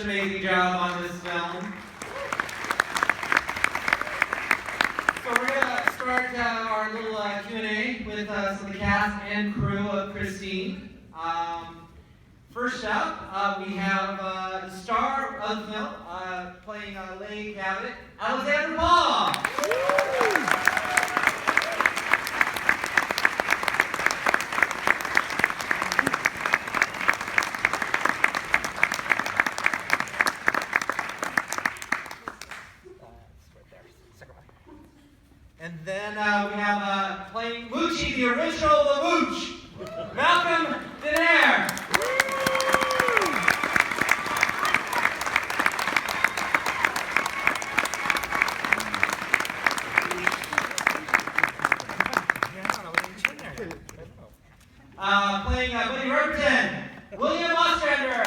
an amazing job on this film. So we're going to start our little Q&A with some of the cast and crew of Christine. First up, we have the star of the film, playing Lady Cabot, Alexandra Paul. And then we have playing Moochie, the original The Mooch, Malcom Danare. Playing Tony Riveti, William Ostrander.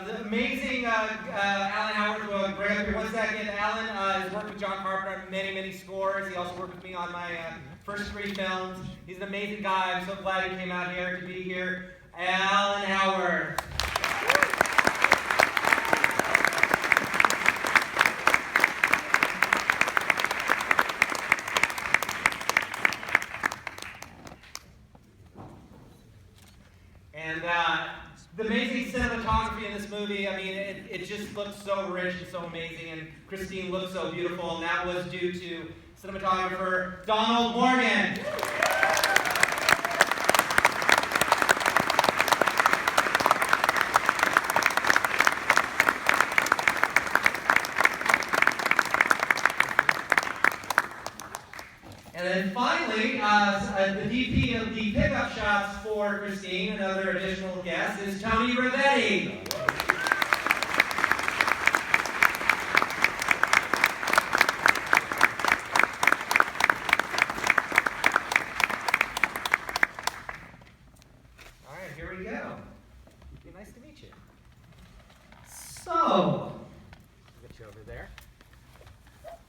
The amazing Alan Howart will bring up here one second. Alan has worked with John Carpenter on many scores. He also worked with me on my first 3 films. He's an amazing guy. I'm so glad he came out here to be here. Alan Howart. And the amazing cinematography in this movie, I mean, it just looks so rich and so amazing, and Christine looks so beautiful, and that was due to cinematographer Donald Morgan. And then finally, the DP of the pickup shots for Christine, another additional guest, is Tony Riveti. All right, here we go. It'd be nice to meet you. So, get you over there.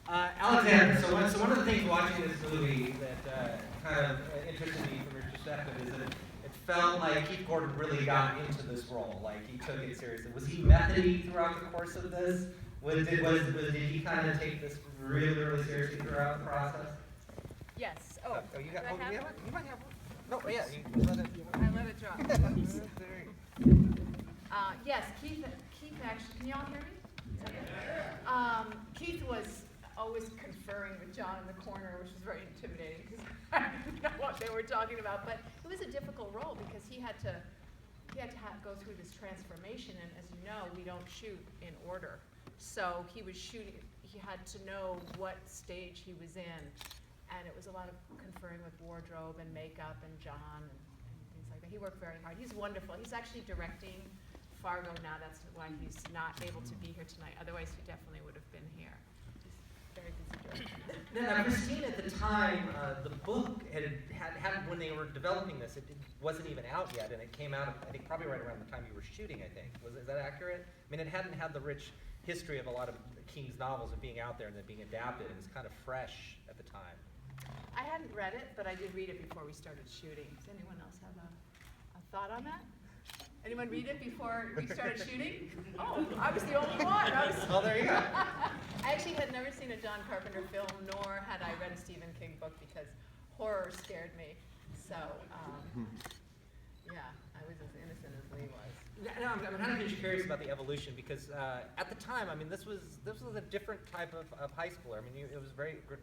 Alexandra, so one of the things watching this movie that kind of interested me from your perspective is that it felt like Keith Gordon really got into this role, like he took it seriously. Was he methody throughout the course of this? Did he kind of take this really seriously throughout the process? Yes. Oh, you got? Oh, you have one? You might have one. No, yeah. I let it drop. Yes, Keith actually. Can y'all hear me? Keith was always conferring with John in the corner, which was very intimidating because I didn't know what they were talking about. But it was a difficult role because he had to go through this transformation, and as you know, we don't shoot in order. So he was shooting. He had to know what stage he was in, and it was a lot of conferring with wardrobe and makeup and John and things like that. He worked very hard. He's wonderful. He's actually directing Fargo now. That's why he's not able to be here tonight. Otherwise, he definitely would have been here. Very busy director. Now, Christine, at the time, the book had when they were developing this, it wasn't even out yet, and it came out, I think, probably right around the time you were shooting, I think. Is that accurate? I mean, it hadn't had the rich history of a lot of King's novels and being out there and then being adapted. It was kind of fresh at the time. I hadn't read it, but I did read it before we started shooting. Does anyone else have a thought on that? Anyone read it before we started shooting? Oh, I was the only one. Oh, there you go. I actually had never seen a John Carpenter film, nor had I read a Stephen King book because horror scared me. So, yeah, I was as innocent as Lee was. No, I'm kind of curious about the evolution because at the time, I mean, this was a different type of high schooler. I mean,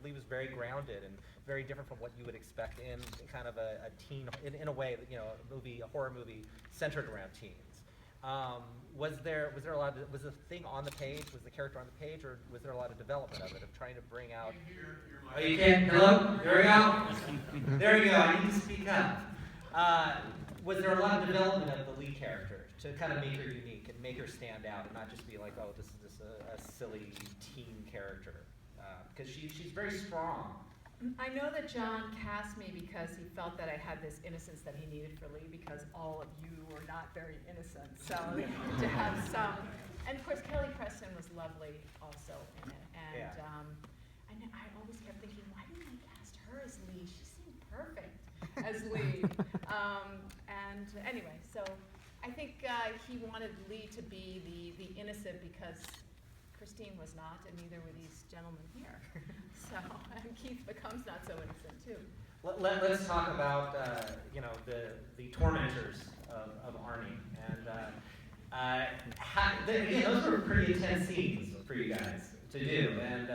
Lee was very grounded and very different from what you would expect in kind of a teen, in a way, a horror movie centered around teens. Was there a lot of, was the thing on the page, was the character on the page, or was there a lot of development of it, of trying to bring out? Oh, you can't, hello? There we go. There we go, I need to speak up. Was there a lot of development of the lead character to kind of make her unique and make her stand out and not just be like, oh, this is just a silly teen character? Because she's very strong, I know that John cast me because he felt that I had this innocence that he needed for Lee, because all of you were not very innocent. So to have some, and of course Kelly Preston was lovely also in it. And Yeah. I always kept thinking, why didn't I cast her as Lee? She seemed perfect as Lee. And anyway, so I think he wanted Lee to be the innocent, because Christine was not, and neither were these gentlemen here. So, and Keith becomes not so innocent too. Let's talk about the tormentors of Arnie, and again, those were pretty intense scenes for you guys to do, and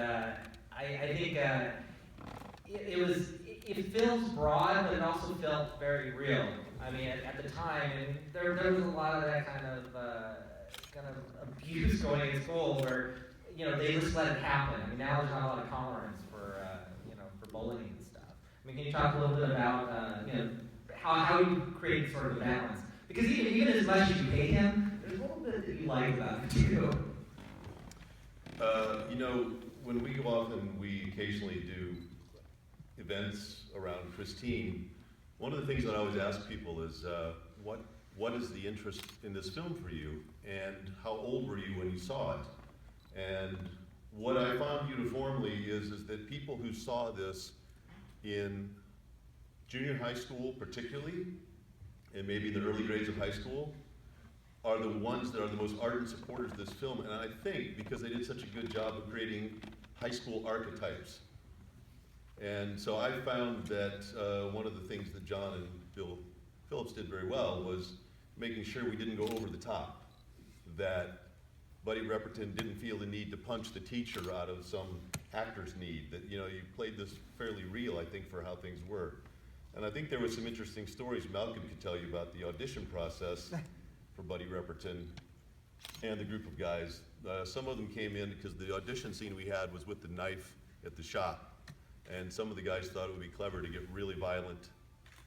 I think it feels broad, but it also felt very real. I mean, at the time, and there was a lot of that kind of abuse going in school where they just let it happen. I mean, now there's not a lot of tolerance for bullying and stuff. I mean, can you talk a little bit about how you create sort of a balance? Because even as much as you hate him, there's a little bit that you like about him too. When we go off and we occasionally do events around Christine, one of the things that I always ask people is, what is the interest in this film for you, and how old were you when you saw it? And what I found uniformly is that people who saw this in junior high school particularly, and maybe the early grades of high school, are the ones that are the most ardent supporters of this film. And I think because they did such a good job of creating high school archetypes. And so I found that one of the things that John and Bill Phillips did very well was making sure we didn't go over the top, that Buddy Repperton didn't feel the need to punch the teacher out of some actor's need, that you played this fairly real, I think, for how things were. And I think there were some interesting stories Malcolm could tell you about the audition process for Buddy Repperton and the group of guys. Some of them came in because the audition scene we had was with the knife at the shop. And some of the guys thought it would be clever to get really violent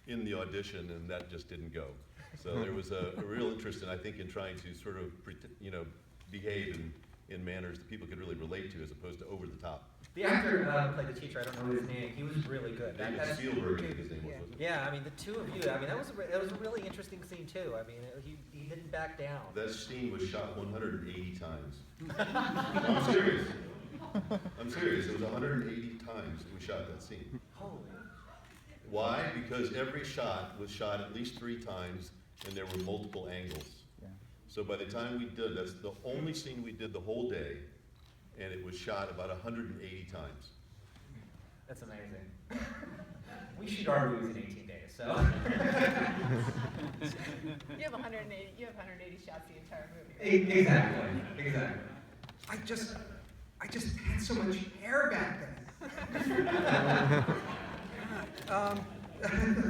in the audition, and that just didn't go. So there was a real interest I think, in trying to sort of, behave in manners that people could really relate to, as opposed to over the top. The actor who played the teacher, I don't know his name, he was really good. David Spielberg, I think his name was, wasn't it? Yeah, I mean, the two of you, I mean, that was a really interesting scene too. I mean, he didn't back down. That scene was shot 180 times. I'm serious. I'm serious. It was 180 times that we shot that scene. Holy. Why? Because every shot was shot at least 3 times, and there were multiple angles. Yeah. So by the time we did, that's the only scene we did the whole day, and it was shot about 180 times. That's amazing. We shoot our movies in 18 days, so. You have 180 shots the entire movie. Exactly. I just had so much hair back then.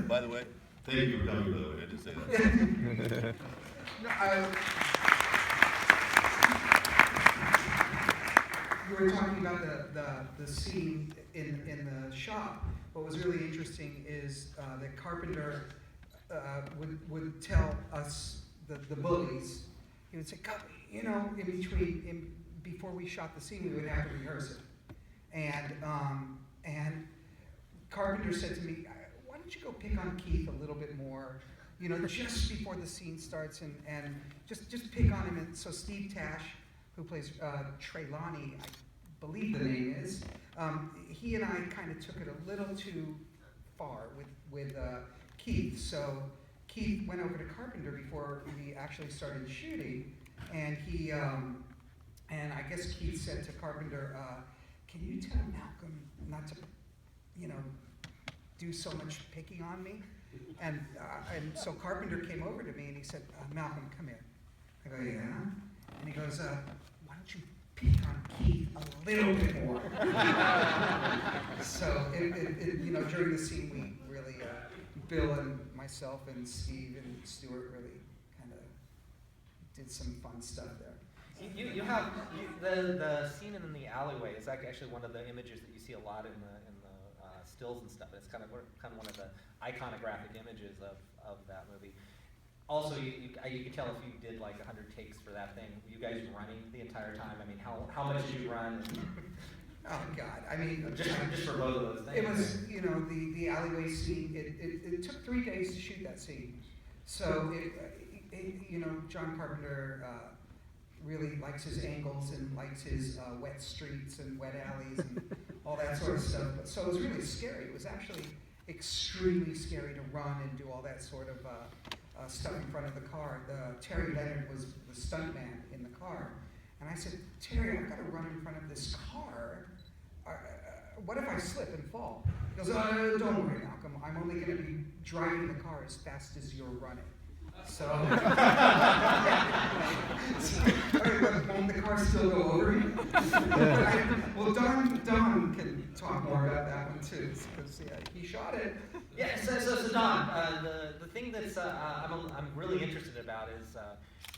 By the way, thank you for coming, by the way, I did say that. No, you were talking about the scene in the shop. What was really interesting is that Carpenter would tell us, the bullies, he would say, before we shot the scene, we would have to rehearse it. And Carpenter said to me, why don't you go pick on Keith a little bit more, just before the scene starts, and just pick on him. And so Steve Tash, who plays Treylani, I believe the name is, he and I kind of took it a little too far with Keith. So Keith went over to Carpenter before we actually started shooting, and he, and I guess Keith said to Carpenter, can you tell Malcolm not to, do so much picking on me? And so Carpenter came over to me and he said, Malcolm, come here. I go, yeah? And he goes, why don't you pick on Keith a little bit more? So, during the scene, we really, Bill and myself and Steve and Stuart really kind of did some fun stuff there. You have the scene in the alleyway is actually one of the images that you see a lot in the stills and stuff. It's kind of one of the iconographic images of that movie. Also, you could tell if you did like 100 takes for that thing. Were you guys running the entire time? I mean, how much did you run? Oh, God, I mean. Just for both of those things. It was, you know, the alleyway scene, it took 3 days to shoot that scene. So, you know, John Carpenter really likes his angles and likes his wet streets and wet alleys and all that sort of stuff. But, so it was really scary. It was actually extremely scary to run and do all that sort of stuff in front of the car. Terry Leonard was the stuntman in the car. And I said, Terry, I've got to run in front of this car. What if I slip and fall? He goes, don't worry, Malcolm. I'm only going to be driving the car as fast as you're running. So, won't the car still go over me? Well, Don can talk more about that one too, because he shot it. Yeah, so Don, the thing that's I'm really interested about is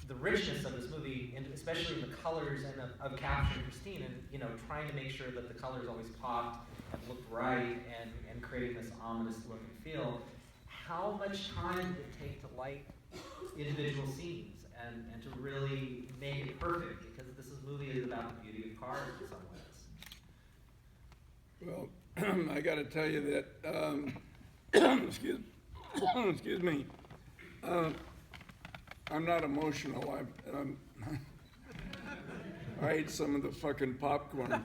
the richness of this movie, and especially in the colors and of capturing Christine, and you know, trying to make sure that the colors always popped and looked right, and creating this ominous look and feel. How much time did it take to light individual scenes and to really make it perfect? Because this movie is about the beauty of cars in some ways. Well, I got to tell you that, excuse me, I'm not emotional. I ate some of the fucking popcorn.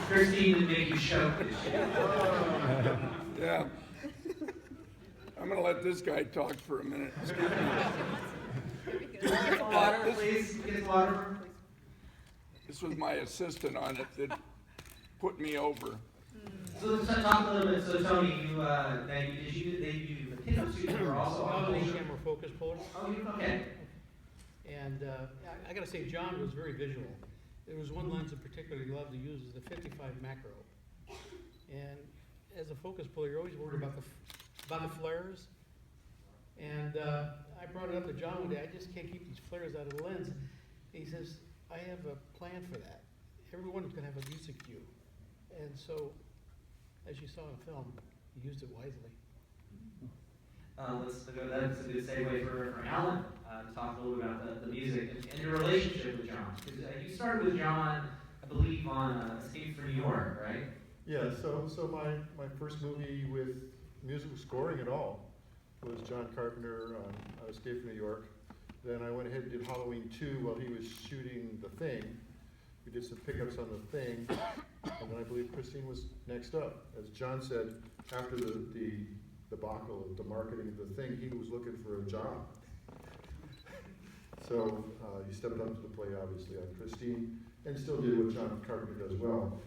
Christine didn't make you choke. Yeah. I'm going to let this guy talk for a minute. Get some water, please. Get some water. This was my assistant on it that put me over. So let's talk a little bit. So Tony, they do the pinups. You were also on the camera focus puller. Oh, okay. And I got to say, John was very visual. There was one lens in particular he loved to use, is the 55 macro. And as a focus puller, you're always worried about the flares. And I brought it up to John one day. I just can't keep these flares out of the lens. And he says, I have a plan for that. Everyone's going to have a music cue. And so, as you saw in the film, he used it wisely. That's a good segue for Alan to talk a little bit about the music and your relationship with John. Because you started with John, I believe, on Escape from New York, right? Yeah, so my first movie with musical scoring at all was John Carpenter on Escape from New York. Then I went ahead and did Halloween 2 while he was shooting The Thing. We did some pickups on The Thing, and then I believe Christine was next up. As John said, after the debacle of the marketing of The Thing, he was looking for a job. So he stepped up to the plate, obviously, on Christine, and still did what John Carpenter does well.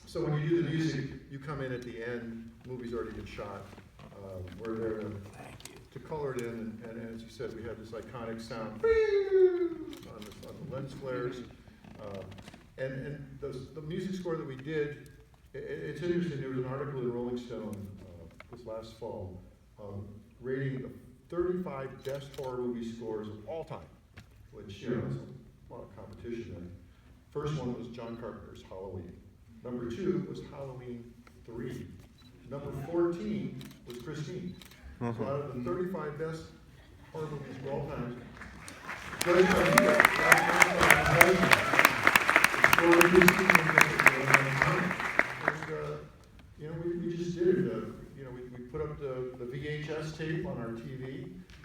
So when you do the music, you come in at the end, movie's already been shot. We're there to color it in, and as you said, we had this iconic sound on the lens flares. And the music score that we did, it's interesting, there was an article in Rolling Stone this last fall rating the 35 best horror movie scores of all time, which, you know, is a lot of competition there. First one was John Carpenter's Halloween. Number 2 was Halloween 3. Number 14 was Christine. So out of the 35 best horror movies of all time, and you know, we just did it. You know, we put up the VHS tape on our TV,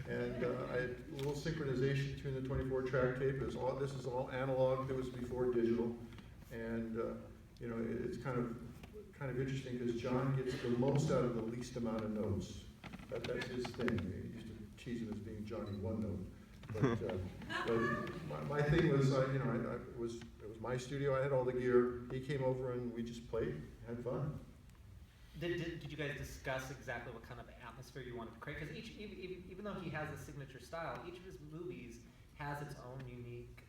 and I had a little synchronization between the 24-track tape. This is all analog. It was before digital, and you know, it's kind of interesting because John gets the most out of the least amount of notes. That's his thing. He used to tease him as being Johnny One Note. But my thing was, you know, it was my studio. I had all the gear. He came over and we just played, had fun. Did you guys discuss exactly what kind of atmosphere you wanted to create? Because even though he has a signature style, each of his movies has its own unique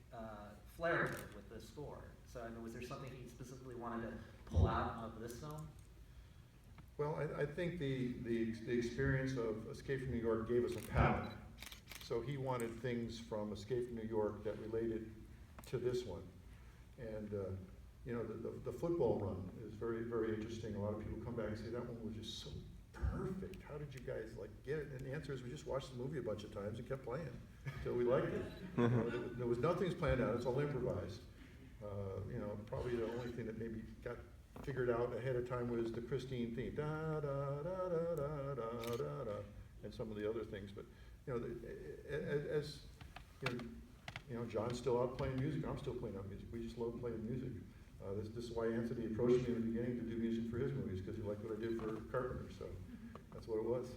flair with the score. So, I mean, was there something he specifically wanted to pull out of this film? Well, I think the experience of Escape from New York gave us a palette. So he wanted things from Escape from New York that related to this one. And you know, the football run is very, very interesting. A lot of people come back and say that one was just so perfect. How did you guys like get it? And the answer is we just watched the movie a bunch of times and kept playing until we liked it. You know, there was nothing's planned out. It's all improvised. You know, probably the only thing that maybe got figured out ahead of time was the Christine theme, da da da da da da da da, and some of the other things. But you know, as you know, John's still out playing music. I'm still playing out music. We just love playing music. This is why Anthony approached me in the beginning to do music for his movies, because he liked what I did for Carpenter. So that's what it was.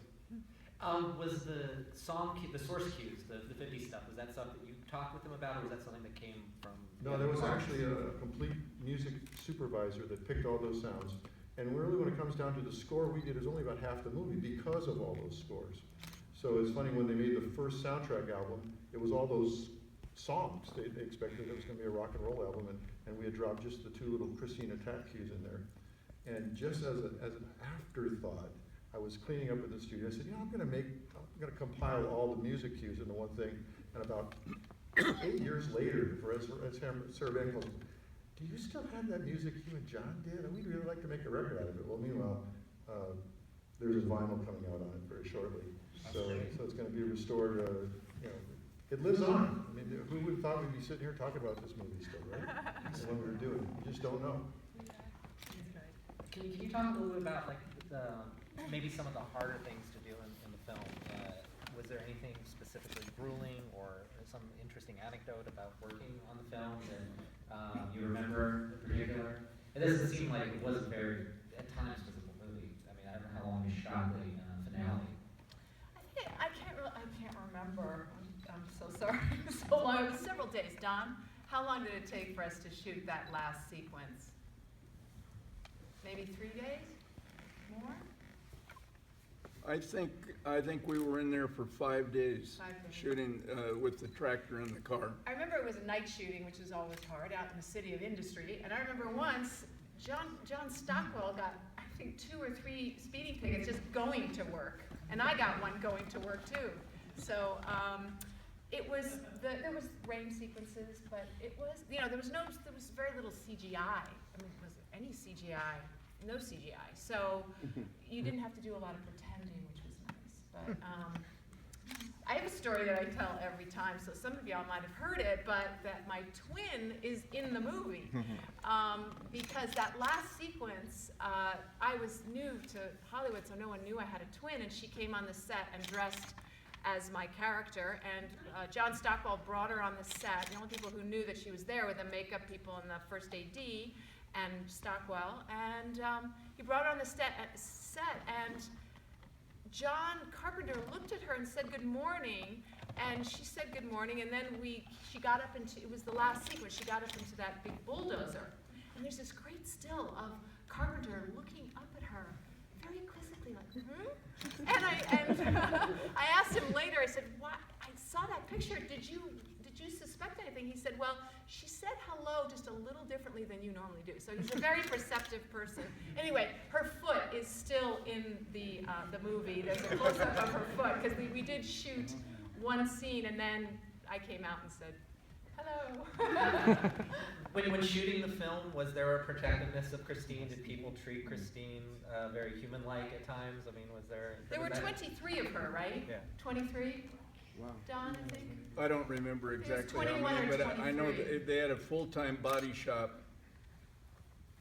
Was the song, the source cues, the 50 stuff, was that stuff that you talked with them about, or was that something that came from? No, there was actually a complete music supervisor that picked all those sounds. And really, when it comes down to the score we did, is only about half the movie because of all those scores. So it's funny, when they made the first soundtrack album, it was all those songs. They expected it was going to be a rock and roll album, and we had dropped just the two little Christine attack cues in there. And just as an afterthought, I was cleaning up in the studio. I said, you know, I'm going to compile all the music cues into one thing. And about 8 years later, Sarah Van goes, do you still have that music you and John did? We'd really like to make a record out of it. Well, meanwhile, there's a vinyl coming out on it very shortly. So it's going to be restored. You know, it lives on. I mean, who would have thought we'd be sitting here talking about this movie still, right? When we were doing it, you just don't know. Can you talk a little bit about like maybe some of the harder things to do in the film? Was there anything specifically grueling or some interesting anecdote about working on the film that you remember in particular? It doesn't seem like it was a very, at times, physical movie. I mean, I don't know how long you shot the finale. I can't remember. I'm so sorry. So long. It was several days. Don, how long did it take for us to shoot that last sequence? Maybe 3 days? More? I think we were in there for 5 days, 5 days. shooting with the tractor in the car. I remember it was a night shooting, which is always hard, out in the city of industry. And I remember once, John Stockwell got, I think, 2 or 3 speeding tickets just going to work. And I got one going to work too. So it was, there was rain sequences, but it was, you know, there was very little CGI. I mean, was there any CGI? No CGI. So you didn't have to do a lot of pretending, which was nice. But I have a story that I tell every time, so some of y'all might have heard it, but that my twin is in the movie. Because that last sequence, I was new to Hollywood, so no one knew I had a twin, and she came on the set and dressed as my character, and John Stockwell brought her on the set. The only people who knew that she was there were the makeup people and the first AD, and Stockwell, and he brought her on the set, and John Carpenter looked at her and said good morning, and she said good morning, and then she got up into, it was the last sequence, she got up into that big bulldozer, and there's this great still of Carpenter looking up at her very quizzically, like, and I asked him later, I said, what, I saw that picture, did you suspect anything? He said, well, she said hello just a little differently than you normally do. So he's a very perceptive person. Anyway, her foot is still in the movie. There's a close-up of her foot, because we did shoot one scene, and then I came out and said, hello. When shooting the film, was there a protectiveness of Christine? Did people treat Christine very human-like at times? I mean, was there... There were 23 of her, right? Yeah. 23? Wow. Don, I think? I don't remember exactly how 21 many, or but I know 23. they had a full-time body shop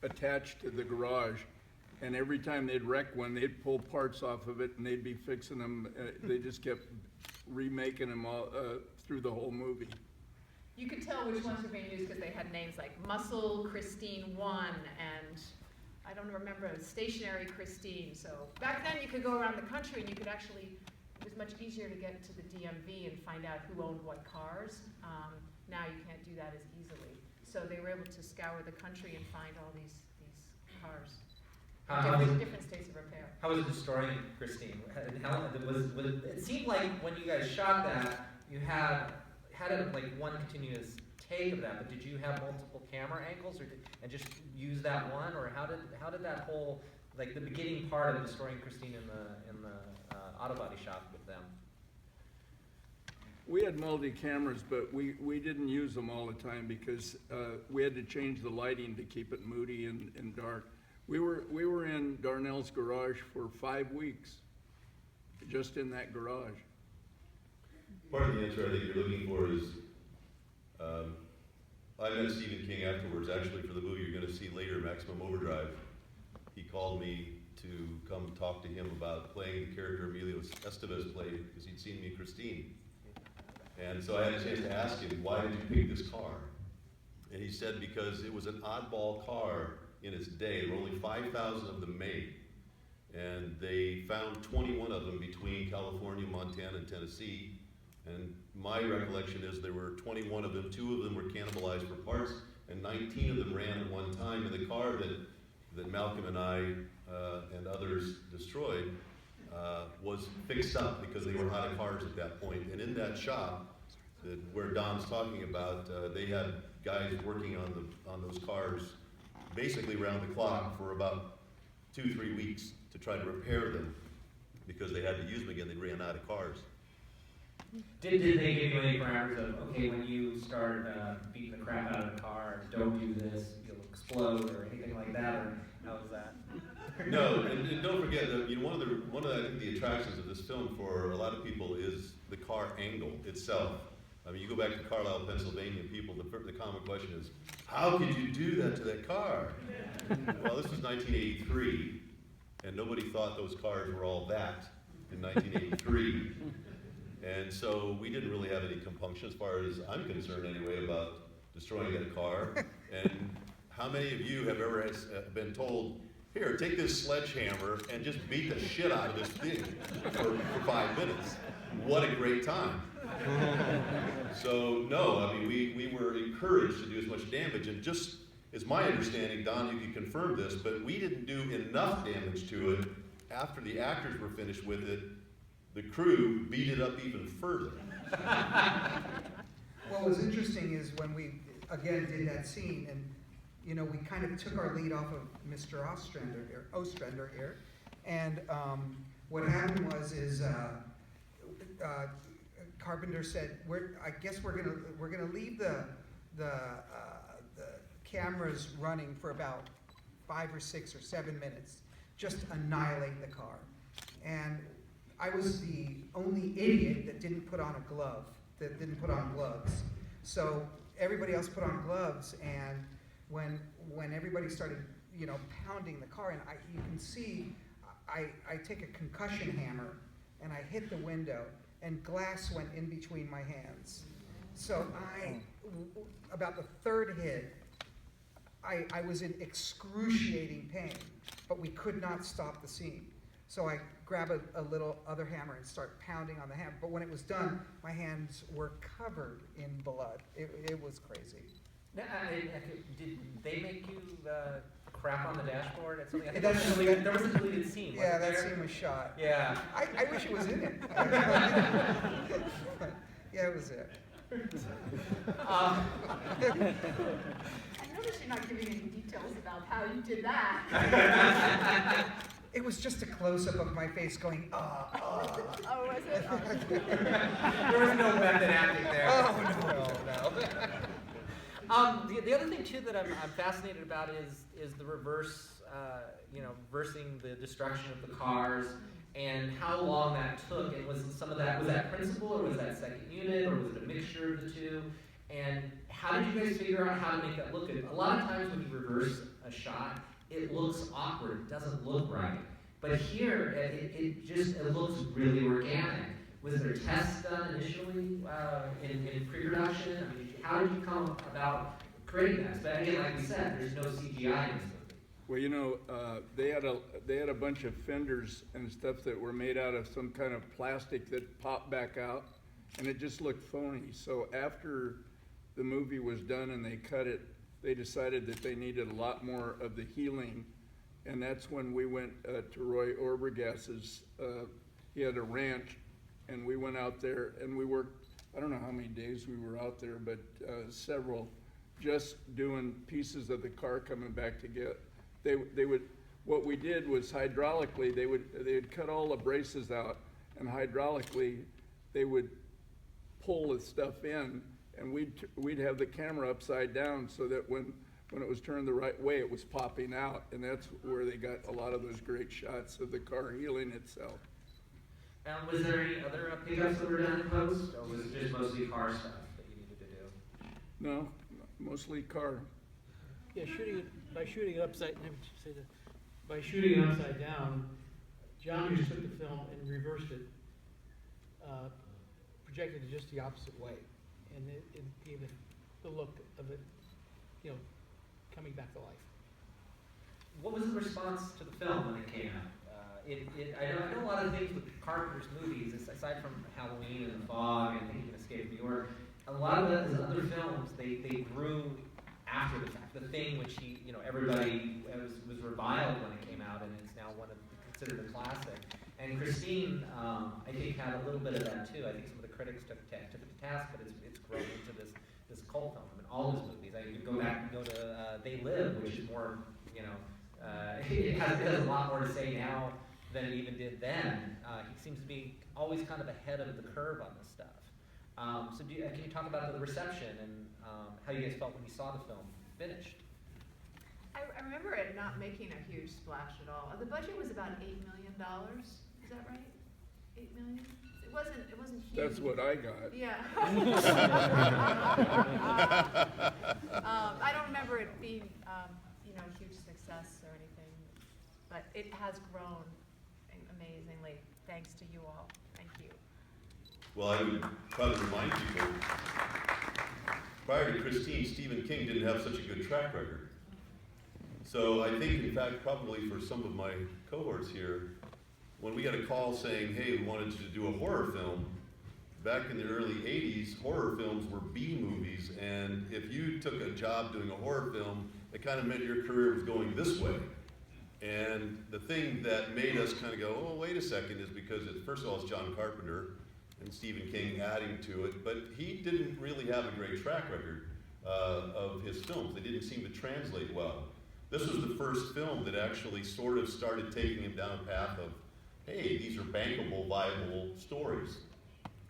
attached to the garage, and every time they'd wreck one, they'd pull parts off of it and they'd be fixing them. They just kept remaking them all through the whole movie. You could tell which ones were being used because they had names like Muscle Christine 1 and I don't remember, Stationary Christine. So back then you could go around the country and you could actually, it was much easier to get to the DMV and find out who owned what cars. Now you can't do that as easily. So they were able to scour the country and find all these cars. Different states of repair. How was it destroying Christine? It seemed like when you guys shot that, you had it like one continuous take of that, but did you have multiple camera angles, and just use that one, or how did that whole, like the beginning part of destroying Christine in the auto body shop with them? We had multi-cameras, but we didn't use them all the time because we had to change the lighting to keep it moody and dark. We were in Darnell's garage for 5 weeks, just in that garage. Part of the answer I think you're looking for is, I met Stephen King afterwards, actually for the movie you're gonna see later, Maximum Overdrive. He called me to come talk to him about playing the character Emilio Estevez played, because he'd seen me in Christine. And so I had a chance to ask him, why did you pick this car? And he said because it was an oddball car in its day. There were only 5,000 of them made. And they found 21 of them between California, Montana, and Tennessee. And my recollection is there were 21 of them, 2 of them were cannibalized for parts, and 19 of them ran at one time. And the car that Malcolm and I and others destroyed was fixed up because they were out of cars at that point. And in that shop where Don's talking about, they had guys working on those cars basically round the clock for about 2-3 weeks to try to repair them because they had to use them again. They ran out of cars. Did they give you any parameters of, okay, when you start beating the crap out of the car, don't do this, you'll explode, or anything like that, or how was that? No, and don't forget that one of the I think the attractions of this film for a lot of people is the car angle itself. I mean, you go back to Carlisle, Pennsylvania, people, the common question is, how could you do that to that car? Well, this was 1983, and nobody thought those cars were all that in 1983. And so we didn't really have any compunction, as far as I'm concerned anyway, about destroying that car. And how many of you have ever been told, here, take this sledgehammer and just beat the shit out of this thing for 5 minutes? What a great time. So no, I mean, we were encouraged to do as much damage, and just as my understanding, Don, you can confirm this, but we didn't do enough damage to it. After the actors were finished with it, the crew beat it up even further. What was interesting is when we, again, did that scene, and, you know, we kind of took our lead off of Mr. Ostrander here, and what happened was, Carpenter said, I guess we're gonna leave the cameras running for about 5 or 6 or 7 minutes, just annihilate the car. And I was the only idiot that didn't put on a glove, that didn't put on gloves. So everybody else put on gloves, and when everybody started, you know, pounding the car, and you can see, I take a concussion hammer and I hit the window, and glass went in between my hands. So about the third hit, I was in excruciating pain, but we could not stop the scene. So I grab a little other hammer and start pounding on the hammer. But when it was done, my hands were covered in blood. It was crazy. Now, did they make you crap on the dashboard at something? I think That's- there was a deleted scene. Yeah, wasn't that there? scene was shot. Yeah. I wish it was in it. Yeah, it was there. I notice you're not giving any details about how you did that. It was just a close-up of my face going, Oh, was it? There was no method acting there. Oh, no. The other thing too that I'm fascinated about is the reversing the destruction of the cars and how long that took. And was that principal, or was that second unit, or was it a mixture of the two? And how did you guys figure out how to make that look good? A lot of times when you reverse a shot, it looks awkward, it doesn't look right. But here, it looks really organic. Was there tests done initially in pre-production? I mean, how did you come about creating that? But again, like we said, there's no CGI in this movie. Well, you know, they had a bunch of fenders and stuff that were made out of some kind of plastic that popped back out, and it just looked phony. So after the movie was done and they cut it, they decided that they needed a lot more of the healing, and that's when we went to Roy Orbergas's. He had a ranch, and we went out there and we worked. I don't know how many days we were out there, but several, just doing pieces of the car coming back together. They would. What we did was hydraulically, they would cut all the braces out, and hydraulically, they would pull the stuff in, and we'd have the camera upside down so that when when it was turned the right way, it was popping out, and that's where they got a lot of those great shots of the car healing itself. Was there any other pickups that were done in post, or was it just mostly car stuff that you needed to do? No, mostly car. Yeah, by shooting it upside, let me just say that, by shooting it upside down, John just took the film and reversed it, projected it just the opposite way, and it gave it the look of it, coming back to life. What was the response to the film when it came out? I know a lot of things with Carpenter's movies, aside from Halloween and The Fog and He Can Escape New York, a lot of his other films, they grew after the fact. The Thing, which everybody was reviled when it came out, and it's now considered a classic. And Christine, I think, had a little bit of that too. I think some of the critics took it to task, but it's grown into this cult film. I mean, all his movies. You go back and go to They Live, which is more, it has a lot more to say now than it even did then. He seems to be always kind of ahead of the curve on this stuff. So can you talk about the reception and how you guys felt when you saw the film finished? I remember it not making a huge splash at all. The budget was about $8 million. Is that right? 8 million? It wasn't huge. That's what I got. Yeah. I don't remember it being, a huge success or anything, but it has grown amazingly, thanks to you all. Thank you. Well, I would probably remind people, prior to Christine, Stephen King didn't have such a good track record. So I think, in fact, probably for some of my cohorts here, when we got a call saying, hey, we wanted to do a horror film, back in the early 80s, horror films were B movies, and if you took a job doing a horror film, it kind of meant your career was going this way. And the thing that made us kind of go, oh, wait a second, is because, first of all, it's John Carpenter and Stephen King adding to it, but he didn't really have a great track record of his films. They didn't seem to translate well. This was the first film that actually sort of started taking him down a path of, hey, these are bankable, viable stories.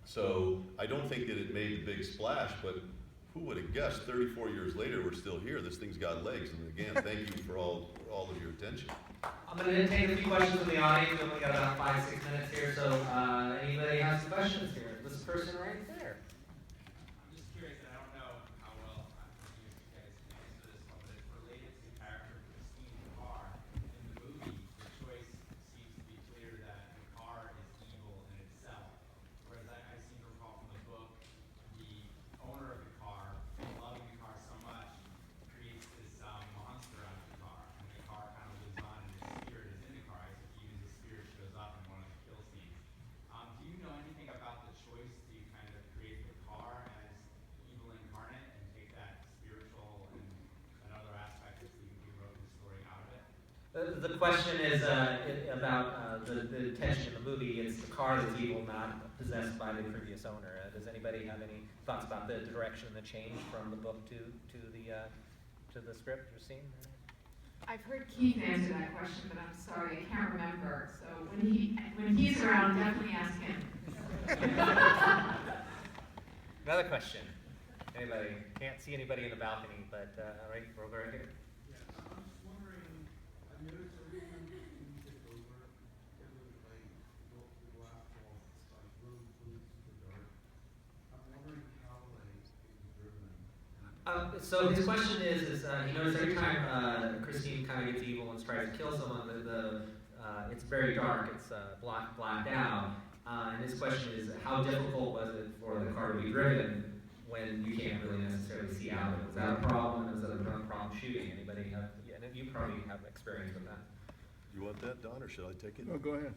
So I don't think that it made a big splash, but who would have guessed 34 years later we're still here, this thing's got legs. And again, thank you for all of your attention. I'm going to take a few questions from the audience. We've only got about 5-6 minutes here, so anybody has some questions here? This person right there. I'm just curious, and I don't know how well you guys can answer this one, but it's related to the character Christine Carr. In the movie, the choice seems to be clear that the car is evil in itself. Whereas I seem to recall from the book, the owner of the car, loving the car so much, creates this monster out of the car. And the car kind of lives on, and his spirit is in the car. As if even his spirit shows up in one of the kill scenes. Do you know anything about the choice to kind of create the car as evil incarnate and take that spiritual and another aspect that Stephen King wrote in the story out of it? The question is about the tension in the movie. It's the car that's evil, not possessed by the previous owner. Does anybody have any thoughts about the direction and the change from the book to the script or scene? I've heard Keith answer that question, but I'm sorry, I can't remember. So when he's around, definitely ask him. Another question. Anybody? Can't see anybody in the balcony, but all right, we'll go right here. Yeah, I'm just wondering, I noticed every time you take over, it was like the last wall, it's like really blue, super dark. I'm wondering how like it was driven. So his question is he noticed every time Christine kind of gets evil and tries to kill someone, it's very dark, it's blacked out. And his question is, how difficult was it for the car to be driven when you can't really necessarily see out of it? Was that a problem? Was that a problem shooting? Anybody have? Yeah, you probably have experience with that. You want that, Don, or should I take it? No, go ahead.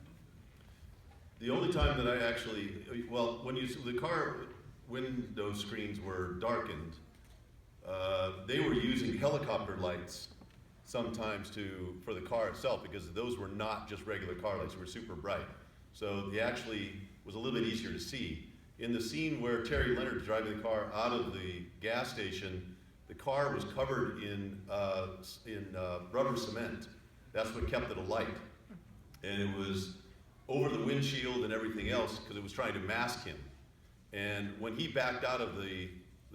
The only time that I actually, well, when the car window screens were darkened, they were using helicopter lights sometimes for the car itself, because those were not just regular car lights, they were super bright. So they actually was a little bit easier to see. In the scene where Terry Leonard's driving the car out of the gas station, the car was covered in rubber cement. That's what kept it alight. And it was over the windshield and everything else because it was trying to mask him. And when he backed out of the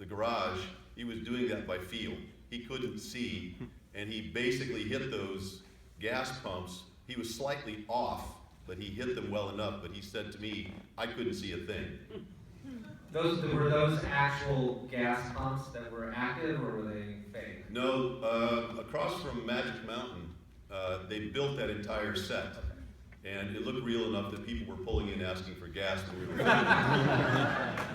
garage, he was doing that by feel. he couldn't see, and he basically hit those gas pumps. He was slightly off, but he hit them well enough, but he said to me, I couldn't see a thing. Were those actual gas pumps that were active, or were they fake? No, across from Magic Mountain, they built that entire set. And it looked real enough that people were pulling in asking for gas when we were filming.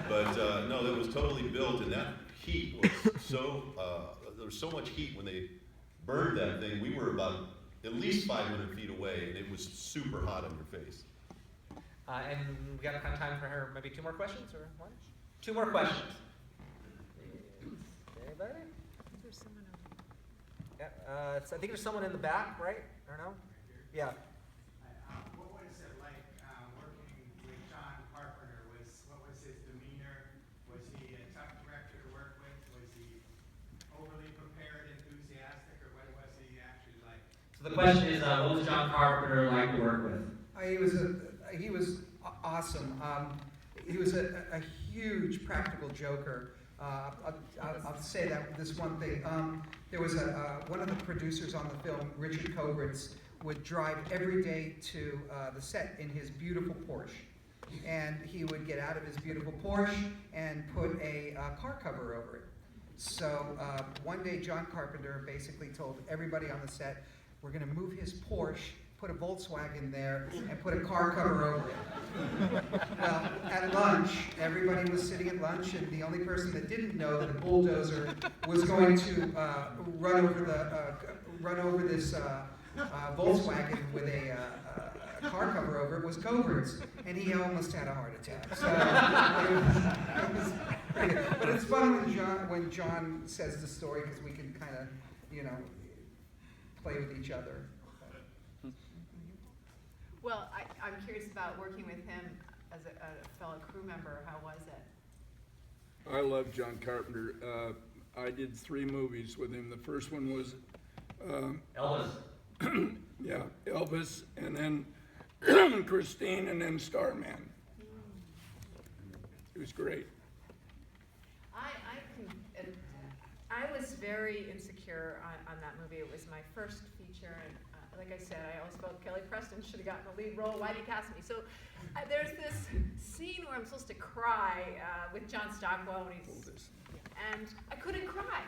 But no, that was totally built, and that heat was so, there was so much heat when they burned that thing. We were about at least 500 feet away, and it was super hot on your face. And we got kind of time for her, maybe 2 more questions, or one? 2 more questions. Anybody? There's someone over. Yeah, I think there's someone in the back, right? Or no? Yeah. What was it like working with John Carpenter? What was his demeanor? Was he a tough director to work with? Was he overly prepared, enthusiastic, or what was he actually like? So the question is, what was John Carpenter like to work with? He was awesome. He was a huge practical joker. I'll say that this one thing. There was one of the producers on the film, Richard Kobritz, would drive every day to the set in his beautiful Porsche. And he would get out of his beautiful Porsche and put a car cover over it. So one day John Carpenter basically told everybody on the set, we're going to move his Porsche, put a Volkswagen there, and put a car cover over it. Well, at lunch, everybody was sitting at lunch, and the only person that didn't know that a bulldozer was going to run over this Volkswagen with a car cover over it was Kobritz, and he almost had a heart attack. So it was pretty good. But it's fun when John says the story, because we can kind of, play with each other. Well, I'm curious about working with him as a fellow crew member. How was it? I love John Carpenter. I did 3 movies with him. The first one was Elvis. yeah, Elvis, and then Christine, and then Starman. It was great. I was very insecure on that movie. It was my first feature, and like I said, I always felt Kelly Preston should have gotten the lead role. Why did he cast me? So there's this scene where I'm supposed to cry with John Stockwell, and I couldn't cry.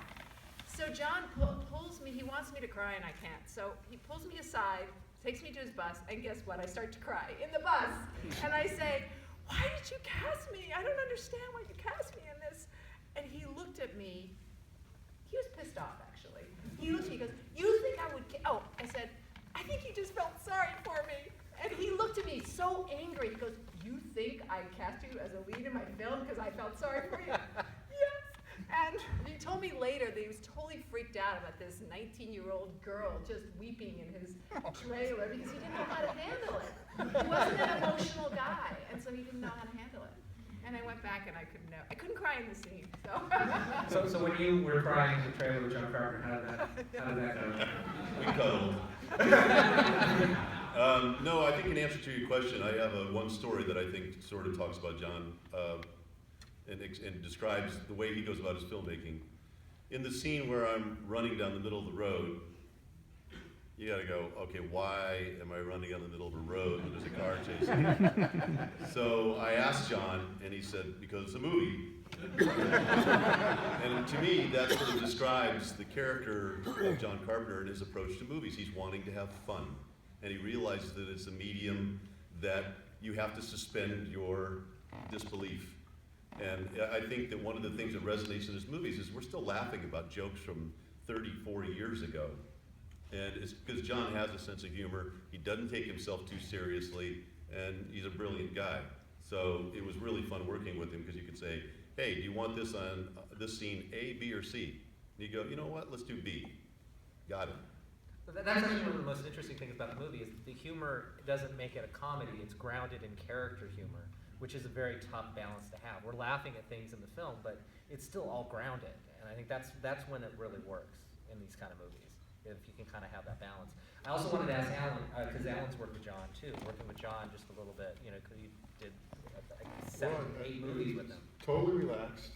So John pulls me. He wants me to cry, and I can't. So he pulls me aside, takes me to his bus, and guess what? I start to cry in the bus, and I say, "Why did you cast me? I don't understand why you cast me in this." And he looked at me. He was pissed off, actually. He looked at me, he goes, "You think I would, I said, "I think you just felt sorry for me." And he looked at me so angry. He goes, "You think I cast you as a lead in my film because I felt sorry for you?" Yes. And he told me later that he was totally freaked out about this 19-year-old girl just weeping in his trailer because he didn't know how to handle it. He wasn't an emotional guy, and so he didn't know how to handle it. And I went back and I couldn't cry in the scene. So when you were crying in the trailer with John Carpenter, how did that go? We cuddled. No, I think in answer to your question, I have one story that I think sort of talks about John and describes the way he goes about his filmmaking. In the scene where I'm running down the middle of the road, you gotta go, okay, why am I running down the middle of a road when there's a car chasing me? So I asked John, and he said, because it's a movie. And to me, that sort of describes the character of John Carpenter and his approach to movies. He's wanting to have fun, and he realizes that it's a medium that you have to suspend your disbelief. And I think that one of the things that resonates in his movies is we're still laughing about jokes from 30, 40 years ago. And it's because John has a sense of humor. He doesn't take himself too seriously, and he's a brilliant guy. So it was really fun working with him because you could say, hey, do you want this on this scene A, B, or C? And you go, you know what, let's do B. Got it. That's actually one of the most interesting things about the movie is the humor doesn't make it a comedy. It's grounded in character humor, which is a very tough balance to have. We're laughing at things in the film, but it's still all grounded. And I think that's when it really works in these kind of movies, if you can kind of have that balance. I also wanted to ask Alan, because Alan's worked with John too, working with John just a little bit, because you did 7, 8 movies with him. Totally relaxed.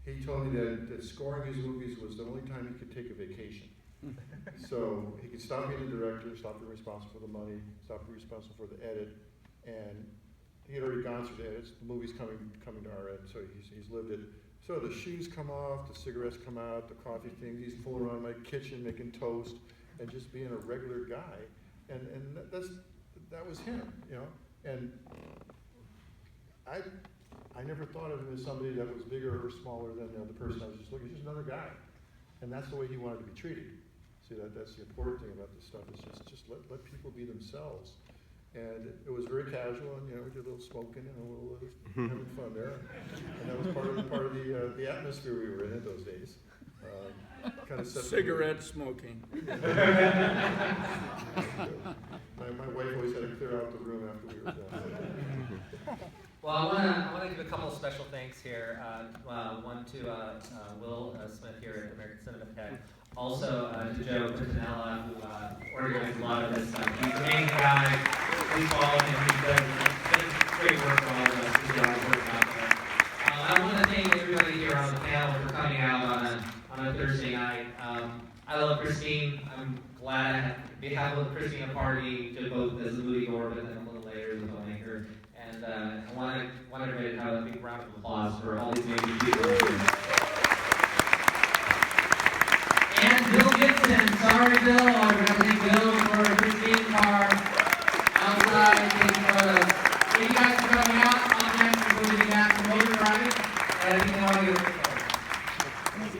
he told me that scoring his movies was the only time he could take a vacation. So he could stop being the director, stop being responsible for the money, stop being responsible for the edit, and he had already gone through the edits. The movie's coming to our end, so he's lived it. So the shoes come off, the cigarettes come out, the coffee things. He's fooling around my kitchen making toast and just being a regular guy, and that was him, you know. And I never thought of him as somebody that was bigger or smaller than the person I was just looking. He's just another guy, and that's the way he wanted to be treated. See, that's the important thing about this stuff, is just let people be themselves. And it was very casual, and we did a little smoking and a little having fun there, and that was part of the atmosphere we were in those days. Kind of Cigarette smoking. My wife always had to clear out the room after we were done. Well, I want to give a couple of special thanks here. One to Will Smith here at American Cinematheque. Also to Joe Quintanilla, who organized a lot of this stuff. He's an amazing guy. Please follow him. He does great work for all of us. He's got a lot of work out there. I want to thank everybody here on the panel for coming out on a Thursday night. I love Christine. I'm glad to have Christine a party, to both as a moviegoer, but then a little later as a filmmaker. And I want everybody to have a big round of applause for all these amazing people. And Bill Gibson. Sorry, Bill.